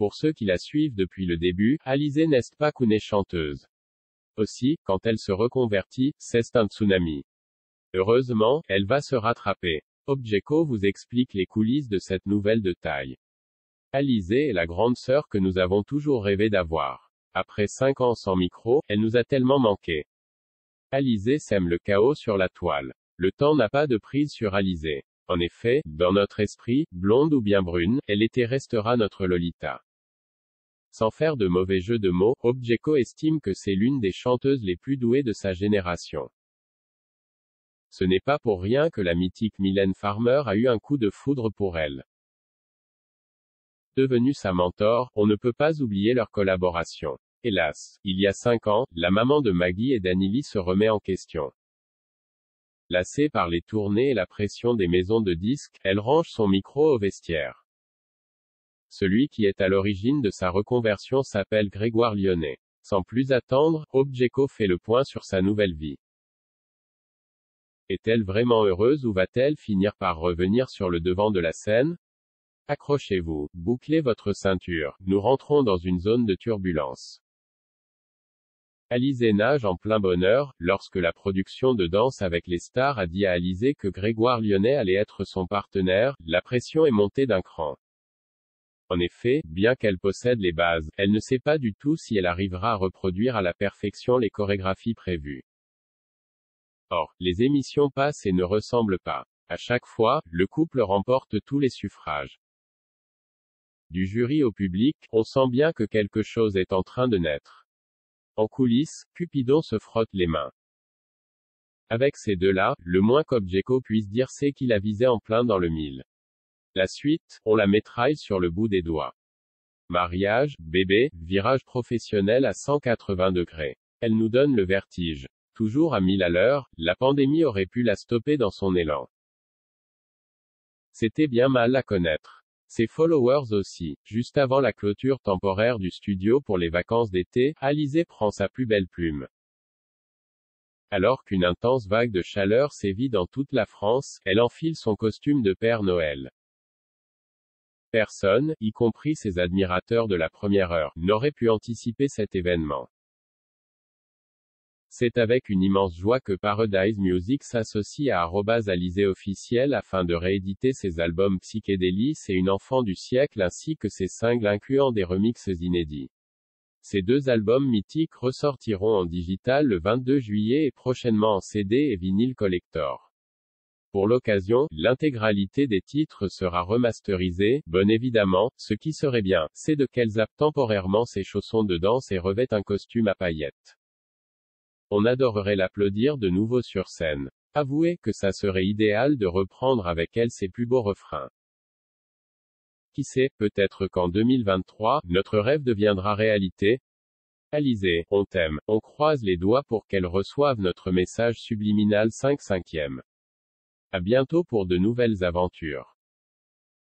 Pour ceux qui la suivent depuis le début, Alizée n'est pas qu'une chanteuse. Aussi, quand elle se reconvertit, c'est un tsunami. Heureusement, elle va se rattraper. Objeko vous explique les coulisses de cette nouvelle de taille. Alizée est la grande sœur que nous avons toujours rêvé d'avoir. Après 5 ans sans micro, elle nous a tellement manqué. Alizée sème le chaos sur la toile. Le temps n'a pas de prise sur Alizée. En effet, dans notre esprit, blonde ou bien brune, elle était et restera notre Lolita. Sans faire de mauvais jeu de mots, Objeko estime que c'est l'une des chanteuses les plus douées de sa génération. Ce n'est pas pour rien que la mythique Mylène Farmer a eu un coup de foudre pour elle. Devenue sa mentor, on ne peut pas oublier leur collaboration. Hélas, il y a 5 ans, la maman de Maggie et d'Anneli se remet en question. Lassée par les tournées et la pression des maisons de disques, elle range son micro au vestiaire. Celui qui est à l'origine de sa reconversion s'appelle Grégoire Lyonnais. Sans plus attendre, Objeko fait le point sur sa nouvelle vie. Est-elle vraiment heureuse ou va-t-elle finir par revenir sur le devant de la scène? Accrochez-vous, bouclez votre ceinture, nous rentrons dans une zone de turbulence. Alizée nage en plein bonheur, lorsque la production de Danse avec les stars a dit à Alizée que Grégoire Lyonnais allait être son partenaire, la pression est montée d'un cran. En effet, bien qu'elle possède les bases, elle ne sait pas du tout si elle arrivera à reproduire à la perfection les chorégraphies prévues. Or, les émissions passent et ne ressemblent pas. À chaque fois, le couple remporte tous les suffrages. Du jury au public, on sent bien que quelque chose est en train de naître. En coulisses, Cupidon se frotte les mains. Avec ces deux-là, le moins qu'Objeko puisse dire c'est qu'il a visé en plein dans le mille. La suite, on la métraille sur le bout des doigts. Mariage, bébé, virage professionnel à 180 degrés. Elle nous donne le vertige. Toujours à 1000 à l'heure, la pandémie aurait pu la stopper dans son élan. C'était bien mal à connaître. Ses followers aussi. Juste avant la clôture temporaire du studio pour les vacances d'été, Alizée prend sa plus belle plume. Alors qu'une intense vague de chaleur sévit dans toute la France, elle enfile son costume de Père Noël. Personne, y compris ses admirateurs de la première heure, n'aurait pu anticiper cet événement. C'est avec une immense joie que Paradise Music s'associe à @Alizée officiel afin de rééditer ses albums Psychédélis et Une enfant du siècle ainsi que ses singles incluant des remixes inédits. Ces deux albums mythiques ressortiront en digital le 22 juillet et prochainement en CD et vinyle collector. Pour l'occasion, l'intégralité des titres sera remasterisée, bon évidemment, ce qui serait bien, c'est de qu'elle zappe temporairement ses chaussons de danse et revête un costume à paillettes. On adorerait l'applaudir de nouveau sur scène. Avouez que ça serait idéal de reprendre avec elle ses plus beaux refrains. Qui sait, peut-être qu'en 2023, notre rêve deviendra réalité. Alizée, on t'aime, on croise les doigts pour qu'elle reçoive notre message subliminal 5/5. À bientôt pour de nouvelles aventures.